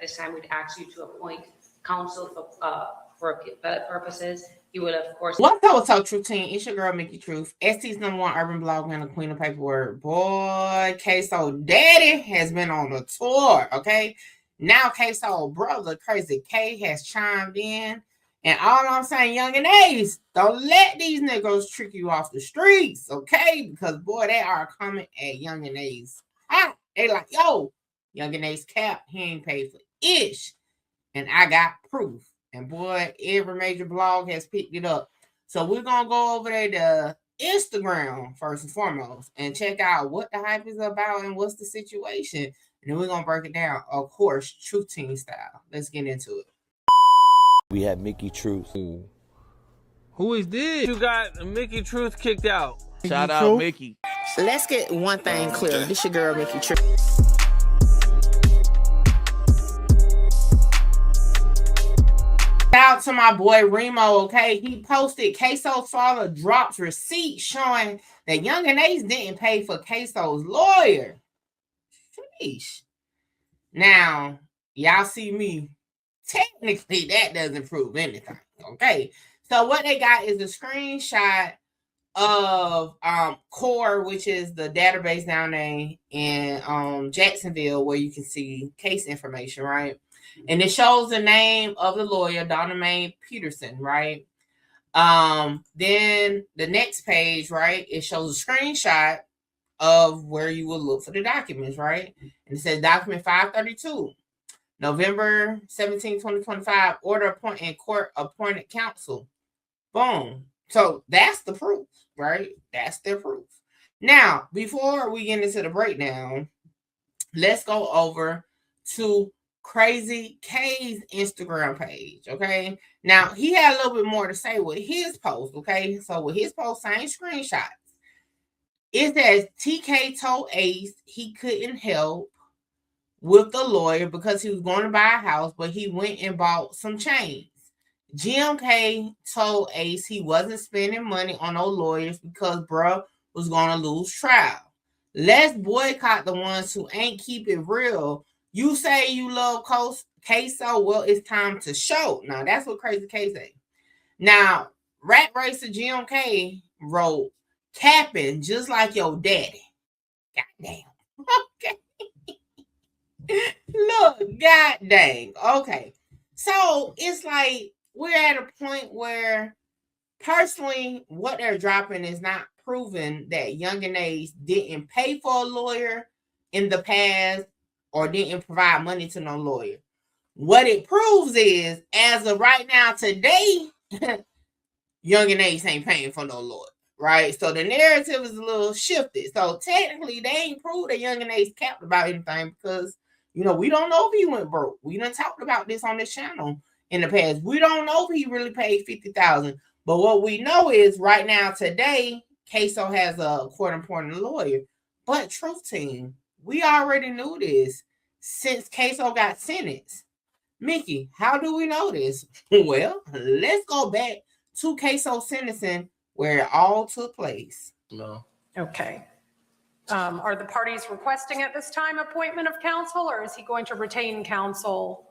this time we'd ask you to appoint counsel for appellate purposes. You will, of course. What's up, True Team? It's your girl, Mickey Truth. ST's #1 urban blogger and the queen of paperwork. Boy, Ksoo daddy has been on a tour, okay? Now Ksoo brother, Crazy K, has chimed in. And all I'm saying, Yungeen A's, don't let these niggas trick you off the streets, okay? Because, boy, they are coming at Yungeen A's. They like, yo, Yungeen A's cap, he ain't paid for ish. And I got proof. And, boy, every major blog has picked it up. So we're going to go over there to Instagram, first and foremost, and check out what the hype is about and what's the situation. And then we're going to break it down, of course, Truth Team style. Let's get into it. We have Mickey Truth. Who is this? You got Mickey Truth kicked out. Shout out Mickey. Let's get one thing clear. This your girl, Mickey Truth. Shout out to my boy Remo, okay? He posted Ksoo's father drops receipt showing that Yungeen A's didn't pay for Ksoo's lawyer. Sheesh. Now, y'all see me. Technically, that doesn't prove anything, okay? So what they got is a screenshot of Core, which is the database down there in Jacksonville, where you can see case information, right? And it shows the name of the lawyer, Donna Mae Peterson, right? Then the next page, right, it shows a screenshot of where you will look for the documents, right? And it says document 532. November 17, 2025, order appointing court appointed counsel. Boom. So that's the proof, right? That's their proof. Now, before we get into the breakdown, let's go over to Crazy K's Instagram page, okay? Now, he had a little bit more to say with his post, okay? So with his post, same screenshots. It says TK told Ace he couldn't help with the lawyer because he was going to buy a house, but he went and bought some chains. GMK told Ace he wasn't spending money on no lawyers because bruh was going to lose trial. Let's boycott the ones who ain't keep it real. You say you love Ksoo, well, it's time to show. Now, that's what Crazy K say. Now, Rat Racer GMK wrote, capping just like your daddy. Goddamn. Okay. Look, god dang. Okay. So it's like we're at a point where personally what they're dropping is not proving that Yungeen A's didn't pay for a lawyer in the past or didn't provide money to no lawyer. What it proves is, as of right now today, Yungeen A's ain't paying for no lawyer. Right? So the narrative is a little shifted. So technically they ain't proved that Yungeen A's capped about anything because you know, we don't know if he went broke. We done talked about this on this channel in the past. We don't know if he really paid $50,000. But what we know is right now, today, Ksoo has a court-appointed lawyer. But Truth Team, we already knew this since Ksoo got sentenced. Mickey, how do we know this? Well, let's go back to Ksoo sentencing where it all took place. No. Okay. Are the parties requesting at this time appointment of counsel, or is he going to retain counsel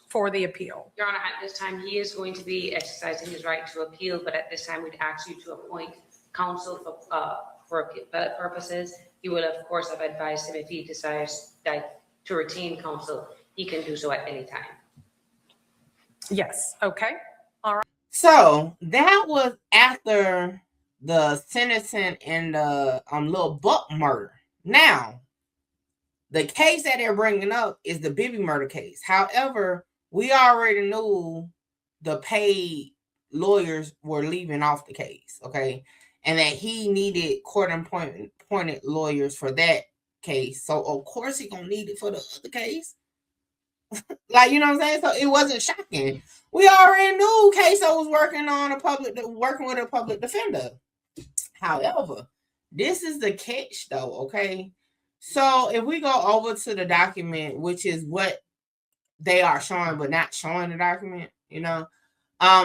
for the appeal? Your Honor, at this time, he is going to be exercising his right to appeal, but at this time, we'd ask you to appoint counsel for appellate purposes. You will, of course, have advised him if he desires to retain counsel, he can do so at any time. Yes. Okay. All right. So that was after the sentencing and the Lil Buck murder. Now, the case that they're bringing up is the Bibby murder case. However, we already knew the paid lawyers were leaving off the case, okay? And that he needed court-appointed lawyers for that case. So, of course, he gonna need it for the other case. Like, you know what I'm saying? So, it wasn't shocking. We already knew Ksoo was working with a public defender. However, this is the catch, though, okay? So if we go over to the document, which is what they are showing, but not showing the document, you know?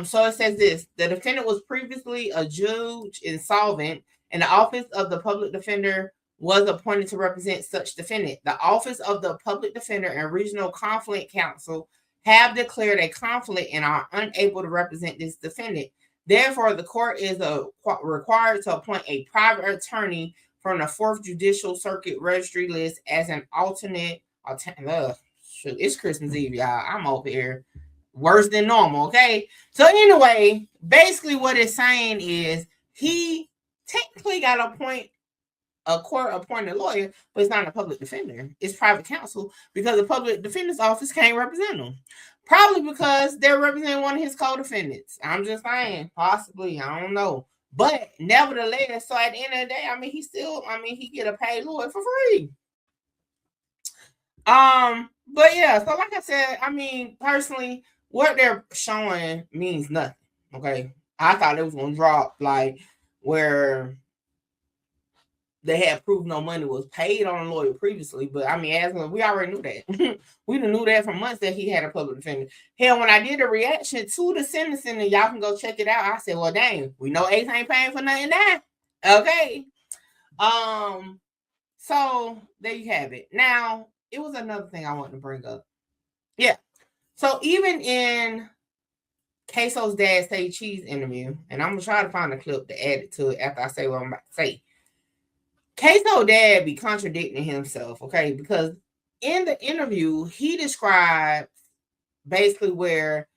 So it says this: the defendant was previously adjudged insolvent, and the Office of the Public Defender was appointed to represent such defendant. The Office of the Public Defender and Regional Conflict Counsel have declared a conflict and are unable to represent this defendant. Therefore, the court is required to appoint a private attorney from the 4th Judicial Circuit Registry list as an alternate. It's Christmas Eve, y'all. I'm over here worse than normal, okay? So anyway, basically what it's saying is he technically got to appoint a court-appointed lawyer, but it's not a public defender. It's private counsel because the public defender's office can't represent him. Probably because they're representing one of his co-defendants. I'm just saying, possibly, I don't know. But nevertheless, so at the end of the day, he get a paid lawyer for free. But yeah, so like I said, personally, what they're showing means nothing. Okay. I thought it was gonna drop like where they had proved no money was paid on a lawyer previously, but as we already knew that. We knew that for months that he had a public defender. Hell, when I did a reaction to the sentencing, and y'all can go check it out, I said, well, dang, we know Ace ain't paying for nothing now. Okay. So there you have it. Now, it was another thing I wanted to bring up. Yeah. So even in Ksoo's dad Say Cheese interview, and I'm gonna try to find a clip to add it to it after I say what I'm about to say. Ksoo's dad be contradicting himself, okay? Because in the interview, he described basically where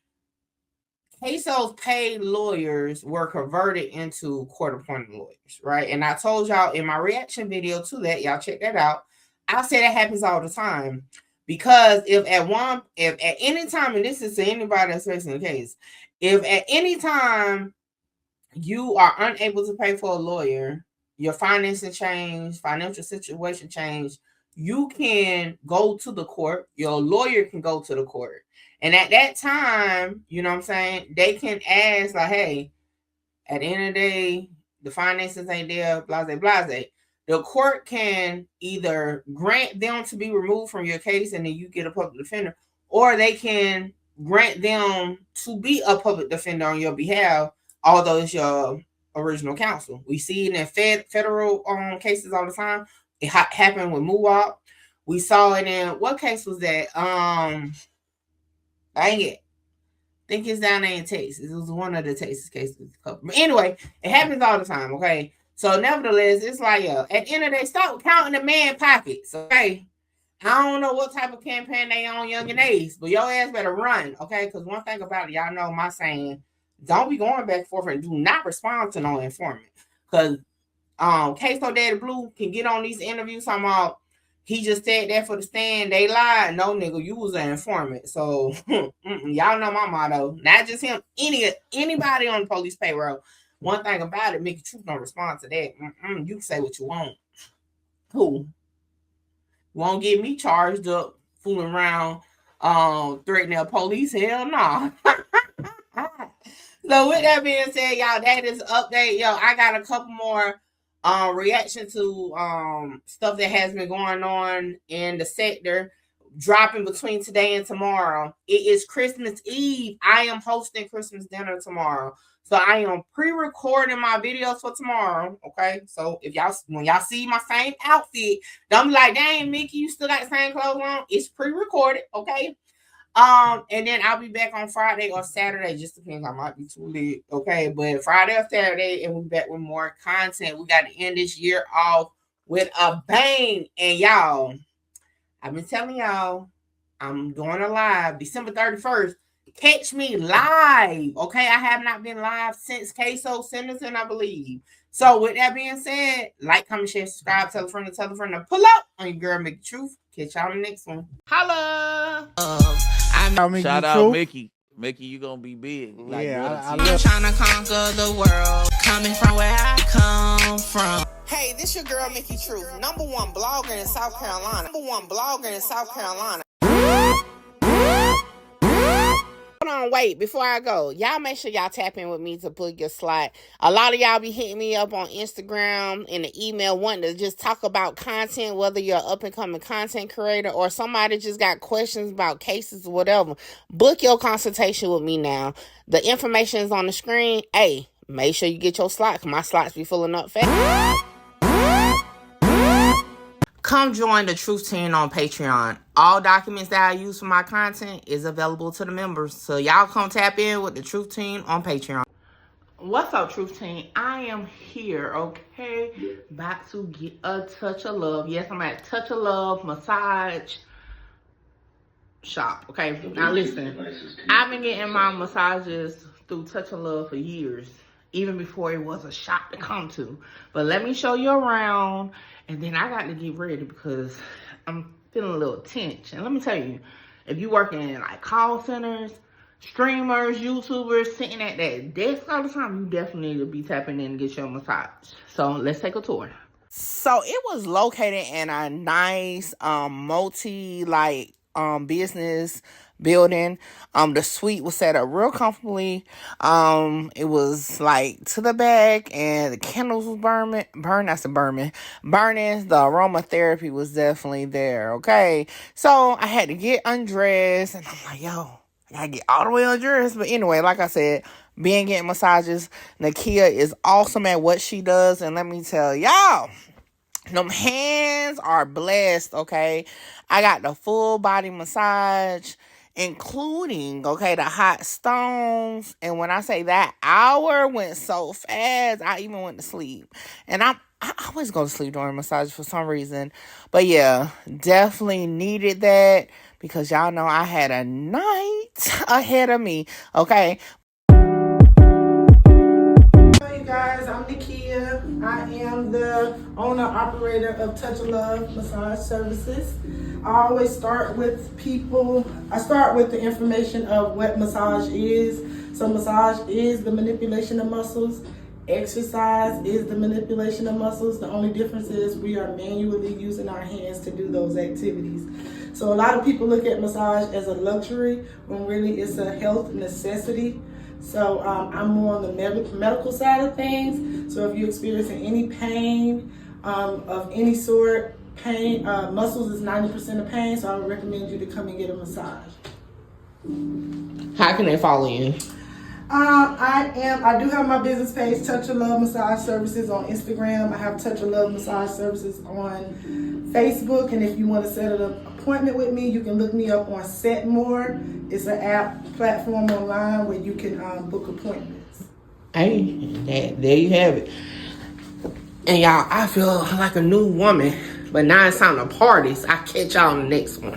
Ksoo's paid lawyers were converted into court-appointed lawyers, right? And I told y'all in my reaction video to that, y'all check that out. I say that happens all the time because if at any time, and this is to anybody that's facing the case, if at any time you are unable to pay for a lawyer, your financial situation change, you can go to the court. Your lawyer can go to the court. And at that time, you know what I'm saying, they can ask like, hey, at the end of the day, the finances ain't there, blase, blase. The court can either grant them to be removed from your case and then you get a public defender, or they can grant them to be a public defender on your behalf, although it's your original counsel. We see it in federal cases all the time. It happened with Muwap. We saw it in, what case was that? I think it's down there in Texas. It was one of the Texas cases. But anyway, it happens all the time, okay? So nevertheless, it's like, at the end of the day, stop counting the man pockets, okay? I don't know what type of campaign they on Yungeen Ace, but your ass better run, okay? Because one thing about it, y'all know my saying, don't be going back and forth and do not respond to no informant. Because Ksoo Daddy Blue can get on these interviews talking about he just said that for the stand. They lied. No, nigga, you was an informant. So y'all know my motto. Not just him. Anybody on the police payroll. One thing about it, Mickey Truth don't respond to that. You can say what you want. Who? Won't get me charged up fooling around, threatening the police. Hell no. So with that being said, y'all, that is an update. Yo, I got a couple more reaction to stuff that has been going on in the sector, dropping between today and tomorrow. It is Christmas Eve. I am hosting Christmas dinner tomorrow. So I am pre-recording my videos for tomorrow. Okay. So when y'all see my same outfit, don't be like, dang, Mickey, you still got the same clothes on. It's pre-recorded. Okay. And then I'll be back on Friday or Saturday. Just depends. I might be too late. Okay. But Friday or Saturday, and we'll be back with more content. We got to end this year off with a bang. And y'all, I've been telling y'all, I'm doing a live December 31st. Catch me live. Okay. I have not been live since Ksoo sentencing, I believe. So with that being said, like, comment, share, subscribe, tell a friend to pull up on your girl, Mickey Truth. Catch y'all in the next one. Holla. Shout out Mickey. Mickey, you gonna be big. Like, yeah, I'm trying to conquer the world, coming from where I come from. Hey, this your girl, Mickey Truth, #1 blogger in South Carolina. Hold on, wait, before I go, y'all make sure y'all tap in with me to book your slot. A lot of y'all be hitting me up on Instagram and the email wanting to just talk about content, whether you're an up-and-coming content creator or somebody just got questions about cases or whatever. Book your consultation with me now. The information is on the screen. Hey, make sure you get your slot, because my slots be filling up fast. come join the Truth Team on Patreon. All documents that I use for my content is available to the members. So y'all come tap in with the Truth Team on Patreon. What's up, Truth Team? I am here, okay? About to get a touch of love. Yes, I'm at Touch of Love Massage Shop, okay? Now listen, I've been getting my massages through Touch of Love for years, even before it was a shop to come to. But let me show you around, and then I got to get ready because I'm feeling a little tense. And let me tell you, if you work in like call centers, streamers, YouTubers, sitting at that desk all the time, you definitely need to be tapping in and get your massage. So let's take a tour. So it was located in a nice business building. The suite was set up real comfortably. It was like to the back, and the candles was burning. The aromatherapy was definitely there. Okay, so I had to get undressed, and I'm like, yo, I gotta get all the way undressed. But anyway, like I said, being getting massages, Nakia is awesome at what she does, and let me tell y'all, them hands are blessed, okay? I got the full body massage, including, okay, the hot stones. And when I say that hour went so fast, I even went to sleep. And I always go to sleep during massage for some reason. But yeah, definitely needed that because y'all know I had a night ahead of me, okay? Guys, I'm Nakia. I am the owner-operator of Touch of Love Massage Services. I always start with people. I start with the information of what massage is. So massage is the manipulation of muscles. Exercise is the manipulation of muscles. The only difference is we are manually using our hands to do those activities. So a lot of people look at massage as a luxury when really it's a health necessity. So I'm more on the medical side of things. So if you're experiencing any pain of any sort, muscles is 90% of pain. So I would recommend you to come and get a massage. How can they follow you? I do have my business page, Touch of Love Massage Services, on Instagram. I have Touch of Love Massage Services on Facebook. And if you want to set an appointment with me, you can look me up on Setmore. It's an app platform online where you can book appointments. Hey, there you have it. And y'all, I feel like a new woman, but now it's time to party. So I'll catch y'all on the next one.